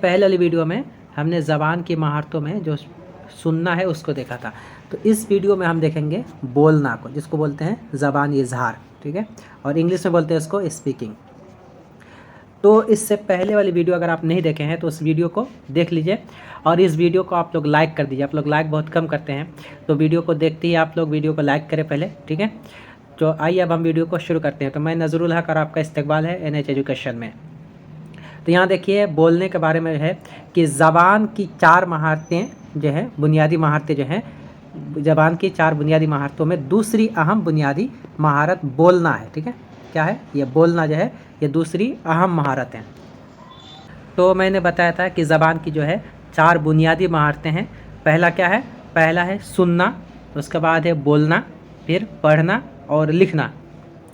पहले वाली वीडियो में हमने ज़बान की महारतों में जो सुनना है उसको देखा था। तो इस वीडियो में हम देखेंगे बोलना को, जिसको बोलते हैं ज़बानी इजहार, ठीक है, और इंग्लिश में बोलते हैं इसको स्पीकिंग। तो इससे पहले वाली वीडियो अगर आप नहीं देखे हैं तो उस वीडियो को देख लीजिए, और इस वीडियो को आप लोग लाइक कर दीजिए। आप लोग लाइक बहुत कम करते हैं, तो वीडियो को देखते ही आप लोग वीडियो को लाइक करें पहले, ठीक है। तो आइए अब हम वीडियो को शुरू करते हैं। तो मैं नज़रुल हक और आपका इस्तकबाल है NH एजुकेशन में। तो यहाँ देखिए बोलने के बारे में है कि ज़बान की 4 महारतें जो है, बुनियादी महारतें जो हैं, ज़बान की 4 बुनियादी महारतों में दूसरी अहम बुनियादी महारत बोलना है, ठीक है। क्या है ये? बोलना जो है ये दूसरी अहम महारत है। तो मैंने बताया था कि ज़बान की जो है 4 बुनियादी महारतें हैं। पहला क्या है? पहला है सुनना, उसके बाद है बोलना, फिर पढ़ना और लिखना।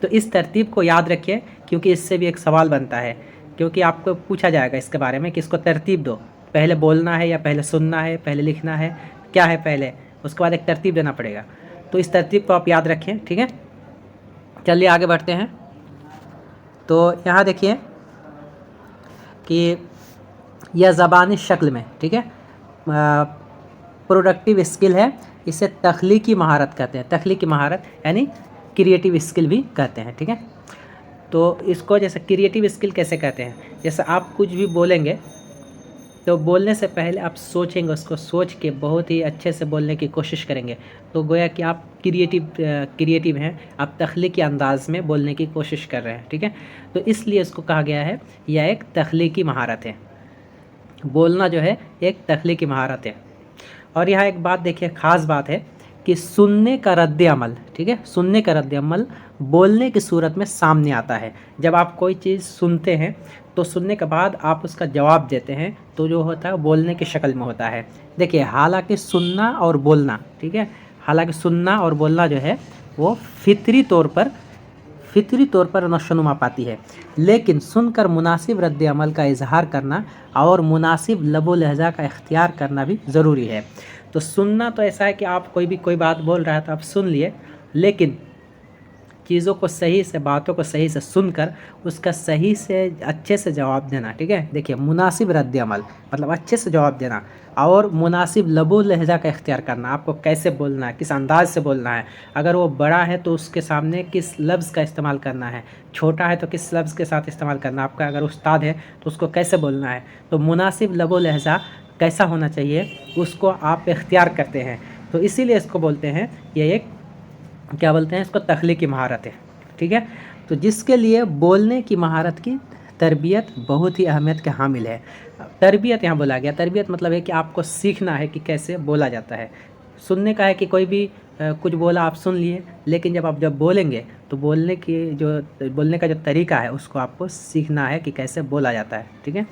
तो इस तरतीब को याद रखिए, क्योंकि इससे भी एक सवाल बनता है, क्योंकि आपको पूछा जाएगा इसके बारे में कि इसको तरतीब दो, पहले बोलना है या पहले सुनना है, पहले लिखना है, क्या है पहले, उसके बाद एक तरतीब देना पड़ेगा। तो इस तरतीब को आप याद रखें, ठीक है। चलिए आगे बढ़ते हैं। तो यहाँ देखिए कि यह ज़बानी शक्ल में, ठीक है, प्रोडक्टिव स्किल है। इसे तख्लीकी महारत कहते हैं। तख्लीकी महारत यानी क्रिएटिव स्किल भी कहते हैं, ठीक है। तो इसको जैसे क्रिएटिव स्किल कैसे कहते हैं? जैसे आप कुछ भी बोलेंगे तो बोलने से पहले आप सोचेंगे, उसको सोच के बहुत ही अच्छे से बोलने की कोशिश करेंगे। तो गोया कि आप क्रिएटिव हैं, आप तख्लीकी अंदाज़ में बोलने की कोशिश कर रहे हैं, ठीक है। तो इसलिए इसको कहा गया है यह एक तख्लीकी महारत है। बोलना जो है एक तख्लीकी महारत है। और यहाँ एक बात देखिए, ख़ास बात है कि सुनने का रद्द अमल, ठीक है, सुनने का रद्द अमल बोलने की सूरत में सामने आता है। जब आप कोई चीज़ सुनते हैं तो सुनने के बाद आप उसका जवाब देते हैं, तो जो होता है बोलने की शक्ल में होता है। देखिए, हालांकि सुनना और बोलना, ठीक है, हालांकि सुनना और बोलना जो है वो फितरी तौर पर नशोनुमा पाती है, लेकिन सुनकर मुनासिब रद्द अमल का इजहार करना और मुनासिब लबो लहजा का इख्तियार करना भी ज़रूरी है। तो सुनना तो ऐसा है कि आप कोई बात बोल रहा है तो आप सुन लिए, लेकिन चीज़ों को सही से, बातों को सही से सुनकर उसका सही से अच्छे से जवाब देना, ठीक है। देखिए, मुनासिब रद्द अमल मतलब अच्छे से जवाब देना, और मुनासिब लबो लहजा का इख्तियार करना, आपको कैसे बोलना है, किस अंदाज से बोलना है। अगर वो बड़ा है तो उसके सामने किस लफ्ज़ का इस्तेमाल करना है, छोटा है तो किस लफ्ज़ के साथ इस्तेमाल करना, आपका अगर उस्ताद है तो उसको कैसे बोलना है। तो मुनासिब लबो लहजा कैसा होना चाहिए उसको आप इख्तियार करते हैं। तो इसीलिए इसको बोलते हैं, ये एक क्या बोलते हैं, इसको तख्लीकी महारत है, ठीक है। तो जिसके लिए बोलने की महारत की तरबियत बहुत ही अहमियत के हामिल है। तरबियत यहाँ बोला गया, तरबियत मतलब है कि आपको सीखना है कि कैसे बोला जाता है। सुनने का है कि कोई भी कुछ बोला आप सुन लिए, लेकिन जब बोलेंगे तो बोलने का जो तरीका है उसको आपको सीखना है कि कैसे बोला जाता है, ठीक है।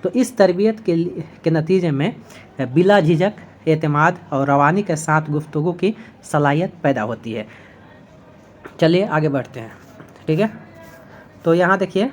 तो इस तरबियत के नतीजे में बिला झिझक एतमाद और रवानी के साथ गुफ्तगू की सलाहियत पैदा होती है। चलिए आगे बढ़ते हैं, ठीक है। तो यहाँ देखिए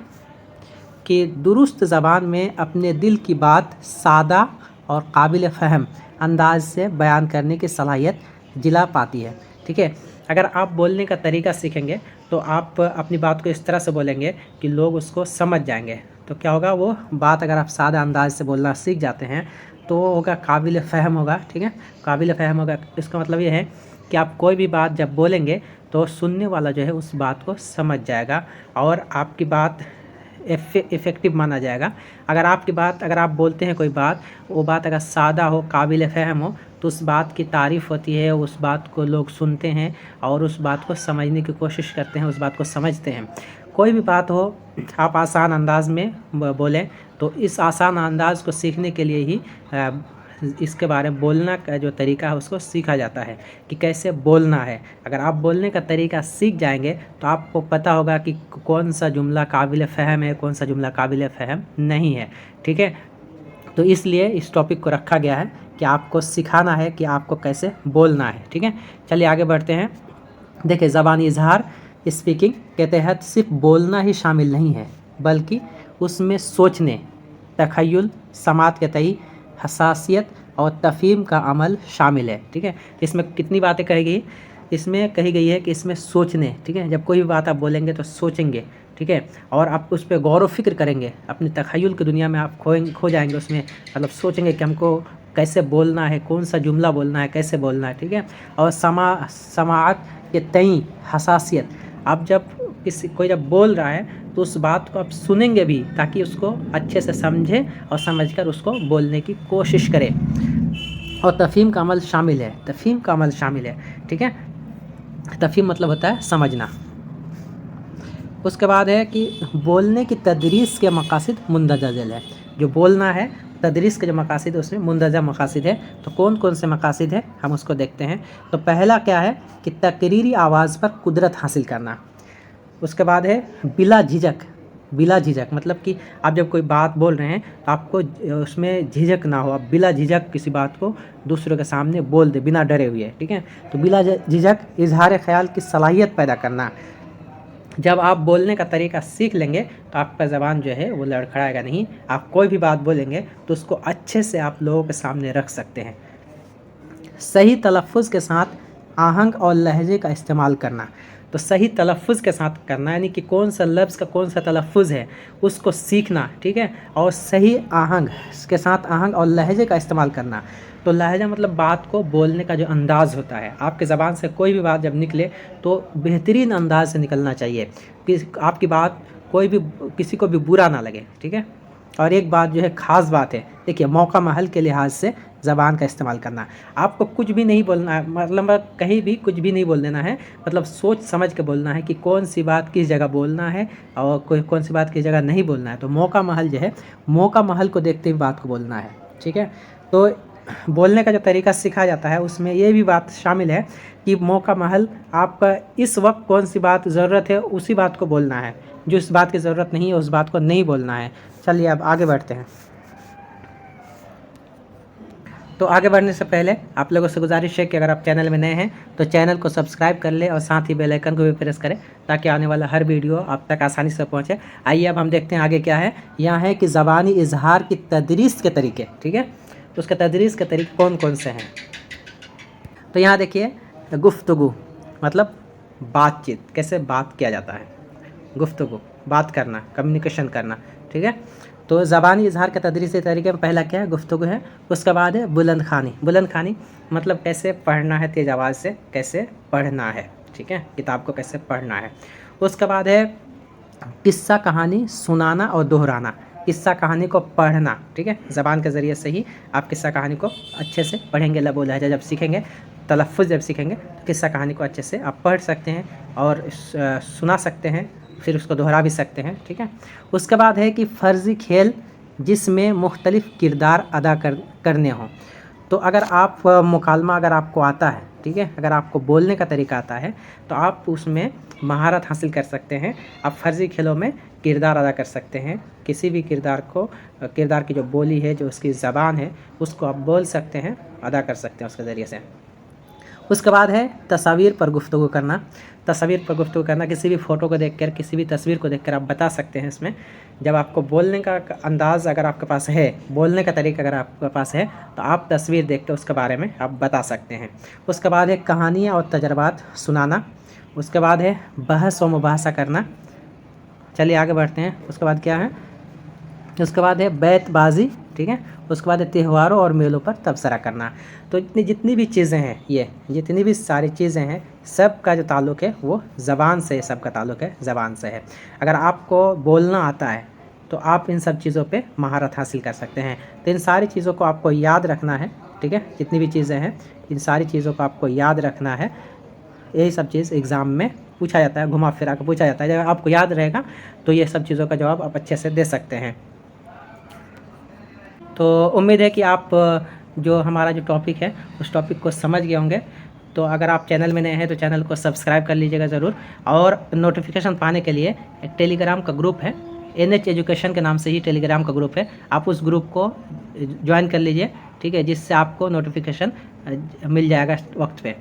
कि दुरुस्त ज़बान में अपने दिल की बात सादा और काबिल फ़हम अंदाज से बयान करने की सलाहियत जिला पाती है, ठीक है। अगर आप बोलने का तरीका सीखेंगे तो आप अपनी बात को इस तरह से बोलेंगे कि लोग उसको समझ जाएंगे। तो क्या होगा, वो बात अगर आप सादा अंदाज से बोलना सीख जाते हैं तो होगा काबिल फ़हम होगा, ठीक है, काबिल फ़हम होगा। इसका मतलब ये है कि आप कोई भी बात जब बोलेंगे तो सुनने वाला जो है उस बात को समझ जाएगा और आपकी बात इफ़ेक्टिव माना जाएगा। अगर आप बोलते हैं कोई बात, वो बात अगर सादा हो, काबिल फ़हम हो, तो उस बात की तारीफ़ होती है, उस बात को लोग सुनते हैं और उस बात को समझने की कोशिश करते हैं, उस बात को समझते हैं। कोई भी बात हो, आप आसान अंदाज में बोलें, तो इस आसान अंदाज़ को सीखने के लिए ही इसके बारे में बोलना का जो तरीका है उसको सीखा जाता है कि कैसे बोलना है। अगर आप बोलने का तरीका सीख जाएंगे तो आपको पता होगा कि कौन सा जुमला काबिल फ़हम है, कौन सा जुमला काबिल फ़हम नहीं है, ठीक है। तो इसलिए इस टॉपिक को रखा गया है कि आपको सिखाना है कि आपको कैसे बोलना है, ठीक है। चलिए आगे बढ़ते हैं। देखिए, ज़बानी इजहार स्पीकिंग के तहत सिर्फ बोलना ही शामिल नहीं है, बल्कि उसमें सोचने, तख़य्युल, समात के तई, हसासियत और तफ़हीम का अमल शामिल है, ठीक है। इसमें कितनी बातें कही गई? इसमें कही गई है कि इसमें सोचने, ठीक है, जब कोई भी बात आप बोलेंगे तो सोचेंगे, ठीक है। और आप उस पर गौर व फिक्र करेंगे, अपनी तख़य्युल की दुनिया में आप खो जाएंगे उसमें, मतलब सोचेंगे कि हमको कैसे बोलना है, कौन सा जुमला बोलना है, कैसे बोलना है, ठीक है। और समाअत के तई हसासियत, आप जब कोई जब बोल रहा है तो उस बात को आप सुनेंगे भी, ताकि उसको अच्छे से समझे और समझकर उसको बोलने की कोशिश करें। और तफ़हीम का अमल शामिल है, तफ़हीम का अमल शामिल है, ठीक है। तफ़हीम मतलब होता है समझना। उसके बाद है कि बोलने की तदरीस के मकासद मुंदरजा झैल है। जो बोलना है, तदरीस के जो मकासद है उसमें मुंदरजा मकासद है। तो कौन कौन से मकासद है हम उसको देखते हैं। तो पहला क्या है कि तकरीरी आवाज़ पर कुदरत हासिल करना। उसके बाद है बिला झिझक, बिला झिझक मतलब कि आप जब कोई बात बोल रहे हैं तो आपको उसमें झिझक ना हो, आप बिला झिझक किसी बात को दूसरों के सामने बोल दे बिना डरे हुए, ठीक है। तो बिला झिझक इजहार ख्याल की सलाहियत पैदा करना। जब आप बोलने का तरीका सीख लेंगे तो आपका ज़बान जो है वो लड़खड़ाएगा नहीं। आप कोई भी बात बोलेंगे तो उसको अच्छे से आप लोगों के सामने रख सकते हैं। सही तलफ़्फ़ुज़ के साथ आहंग और लहजे का इस्तेमाल करना। तो सही तलफ़्फ़ुज़ के साथ करना, यानी कि कौन सा लफ्ज़ का कौन सा तलफ़्फ़ुज़ है उसको सीखना, ठीक है। और सही आहंग के साथ आहंग और लहजे का इस्तेमाल करना। तो लहजा मतलब बात को बोलने का जो अंदाज़ होता है, आपके ज़बान से कोई भी बात जब निकले तो बेहतरीन अंदाज से निकलना चाहिए कि आपकी बात कोई भी किसी को भी बुरा ना लगे, ठीक है। और एक बात जो है ख़ास बात है, देखिए मौका महल के लिहाज से ज़बान का इस्तेमाल करना। आपको कुछ भी नहीं बोलना है, मतलब कहीं भी कुछ भी नहीं बोल देना है, मतलब सोच समझ के बोलना है कि कौन सी बात किस जगह बोलना है और कौन सी बात किस जगह नहीं बोलना है। तो मौका महल जो है, मौका महल को देखते हुए बात को बोलना है, ठीक है। तो बोलने का जो तरीका सीखा जाता है उसमें ये भी बात शामिल है कि मौका महल आपका इस वक्त कौन सी बात ज़रूरत है उसी बात को बोलना है, जो इस बात की ज़रूरत नहीं है उस बात को नहीं बोलना है। चलिए अब आगे बढ़ते हैं। तो आगे बढ़ने से पहले आप लोगों से गुजारिश है कि अगर आप चैनल में नए हैं तो चैनल को सब्सक्राइब कर लें और साथ ही बेल आइकन को भी प्रेस करें ताकि आने वाला हर वीडियो आप तक आसानी से पहुंचे। आइए अब हम देखते हैं आगे क्या है। यहाँ है कि ज़बानी इजहार की तदरीस के तरीके, ठीक है। तो उसके तदरीस के तरीके कौन कौन से हैं। तो यहाँ देखिए गुफ्तगू मतलब बातचीत, कैसे बात किया जाता है, गुफ्तगू बात करना, कम्युनिकेशन करना, ठीक है। तो ज़बानी इजहार के तदरीसी तरीके में पहला क्या है, गुफ्तगू है। उसके बाद है बुलंद खानी, बुलंद खानी मतलब कैसे पढ़ना है, तेज़ आवाज़ से कैसे पढ़ना है, ठीक है, किताब को कैसे पढ़ना है। उसके बाद है किस्सा कहानी सुनाना और दोहराना, किस्सा कहानी को पढ़ना, ठीक है। ज़बान के ज़रिए से ही आप किस्सा कहानी को अच्छे से पढ़ेंगे, लबो लहजा जब सीखेंगे, तलफ़्फ़ुज़ जब सीखेंगे तो किस्सा कहानी को अच्छे से आप पढ़ सकते हैं और सुना सकते हैं, फिर उसको दोहरा भी सकते हैं, ठीक है। उसके बाद है कि फ़र्ज़ी खेल जिसमें मुख्तलिफ़ किरदार अदा करने हों। तो अगर आप मुकालमा अगर आपको आता है, ठीक है, अगर आपको बोलने का तरीका आता है तो आप उसमें महारत हासिल कर सकते हैं। आप फ़र्ज़ी खेलों में किरदार अदा कर सकते हैं, किसी भी किरदार की जो बोली है, जो उसकी ज़बान है, उसको आप बोल सकते हैं, अदा कर सकते हैं उसके ज़रिए से। उसके बाद है तस्वीर पर गुफ्तगू करना, तस्वीर पर गुफ्तगू करना, किसी भी फ़ोटो को देखकर, किसी भी तस्वीर को देखकर आप बता सकते हैं इसमें। जब आपको बोलने का अंदाज़ अगर आपके पास है, बोलने का तरीका अगर आपके पास है तो आप तस्वीर देख के उसके बारे में आप बता सकते हैं। उसके बाद है कहानियाँ और तजर्बात सुनाना। उसके बाद है बहस व मुबाहसा करना। चलिए आगे बढ़ते हैं। उसके बाद क्या है, उसके बाद है बैतबाजी, ठीक है। उसके बाद है त्योहारों और मेलों पर तबसरा करना। तो जितनी भी चीज़ें हैं, ये जितनी भी सारी चीज़ें हैं, सब का जो ताल्लुक़ है वो ज़बान से, सब का ताल्लुक़ है ज़बान से है। अगर आपको बोलना आता है तो आप इन सब चीज़ों पे महारत हासिल कर सकते हैं। तो इन सारी चीज़ों को आपको याद रखना है, ठीक है। जितनी भी चीज़ें हैं इन सारी चीज़ों को आपको याद रखना है। यही सब चीज़ एग्ज़ाम में पूछा जाता है, घुमा फिरा कर पूछा जाता है। जब आपको याद रहेगा तो ये सब चीज़ों का जवाब आप अच्छे से दे सकते हैं। तो उम्मीद है कि आप जो हमारा जो टॉपिक है उस टॉपिक को समझ गए होंगे। तो अगर आप चैनल में नए हैं तो चैनल को सब्सक्राइब कर लीजिएगा ज़रूर। और नोटिफिकेशन पाने के लिए एक टेलीग्राम का ग्रुप है, NH एजुकेशन के नाम से ही टेलीग्राम का ग्रुप है, आप उस ग्रुप को ज्वाइन कर लीजिए, ठीक है, जिससे आपको नोटिफिकेशन मिल जाएगा वक्त पे।